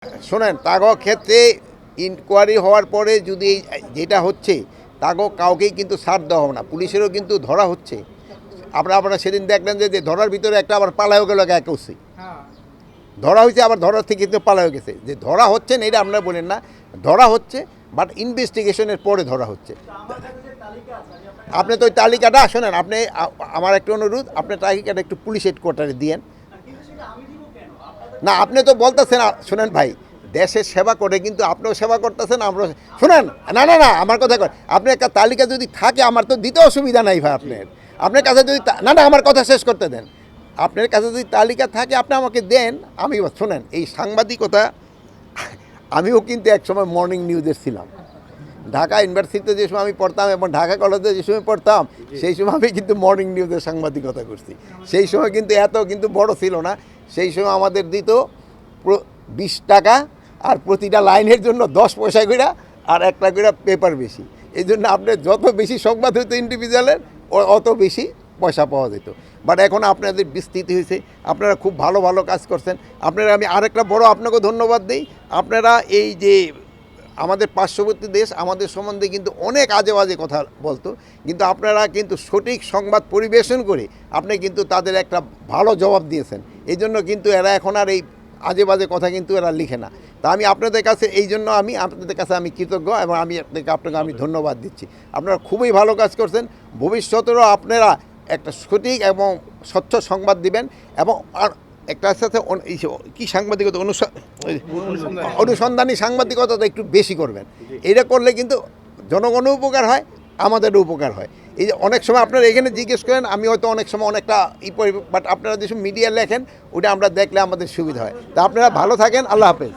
শোনেন তাগো ক্ষেত্রে ইনকোয়ারি হওয়ার পরে যদি যেটা হচ্ছে তাগো কাউকেই কিন্তু ছাড় দেওয়া হবে না, পুলিশেরও কিন্তু ধরা হচ্ছে। আপনারা সেদিন দেখলেন যে ধরার ভিতরে একটা আবার পালায়ও গেল এক ওসি, ধরা হয়েছে আবার ধরার থেকে কিন্তু পালায়ও গেছে। যে ধরা হচ্ছে না এটা আপনারা বলেন না, ধরা হচ্ছে বাট ইনভেস্টিগেশনের পরে ধরা হচ্ছে। আপনি তো ওই তালিকাটা শোনেন, আপনি আমার একটা অনুরোধ, আপনি তালিকাটা একটু পুলিশ হেডকোয়ার্টারে দিয়েন না। আপনি তো বলতেছেন, শোনেন ভাই, দেশের সেবা করে কিন্তু আপনিও সেবা করতেছেন, আমরা শোনেন না না না আমার কথা কর, আপনি একটা তালিকা যদি থাকে আমার তো দিতে অসুবিধা নাই ভাই। আপনার কাছে যদি না না আমার কথা শেষ করতে দেন, আপনার কাছে যদি তালিকা থাকে আপনি আমাকে দেন। আমি শোনেন এই সাংবাদিকতা, আমিও কিন্তু একসময় মর্নিং নিউজের ছিলাম। ঢাকা ইউনিভার্সিটিতে যে সময় আমি পড়তাম এবং ঢাকা কলেজে যে সময় পড়তাম সেই সময় আমি কিন্তু মর্নিং নিউজের সাংবাদিকতা করছি। সেই সময় কিন্তু এত কিন্তু বড় ছিল না। সেই সময় আমাদের দিত 20 টাকা আর প্রতিটা লাইনের জন্য 10 পয়সা করে আর 1 টাকা করে পেপার বেশি। এই জন্য আপনার যত বেশি সংবাদ হতো ইন্ডিভিজুয়ালের অত বেশি পয়সা পাওয়া যেত। বাট এখন আপনাদের বিস্তৃতি হয়েছে, আপনারা খুব ভালো ভালো কাজ করছেন। আপনারা আমি আরেকটা বড় আপনাকে ধন্যবাদ দিই, আপনারা এই যে আমাদের পার্শ্ববর্তী দেশ আমাদের সম্বন্ধে কিন্তু অনেক আজে বাজে কথা বলতো, কিন্তু আপনারা কিন্তু সঠিক সংবাদ পরিবেশন করে আপনি কিন্তু তাদের একটা ভালো জবাব দিয়েছেন। এই জন্য কিন্তু এরা এখন আর এই আজে বাজে কথা কিন্তু এরা লিখে না। তা আমি আপনাদের কাছে এই জন্য আপনাদের কাছে আমি কৃতজ্ঞ এবং আপনাকে আমি ধন্যবাদ দিচ্ছি। আপনারা খুবই ভালো কাজ করছেন। ভবিষ্যতেরও আপনারা একটা সঠিক এবং স্বচ্ছ সংবাদ দিবেন এবং আর একটার সাথে কি সাংবাদিকতা অনুসন্ধানী সাংবাদিকতাটা একটু বেশি করবেন। এটা করলে কিন্তু জনগণের উপকার হয়, আমাদেরও উপকার হয়। এই যে অনেক সময় আপনারা এখানে জিজ্ঞেস করেন, আমি হয়তো অনেক সময় অনেকটা বাট আপনারা যেসব মিডিয়া লেখেন ওটা আমরা দেখলে আমাদের সুবিধা হয়। তা আপনারা ভালো থাকেন, আল্লাহ হাফেজ।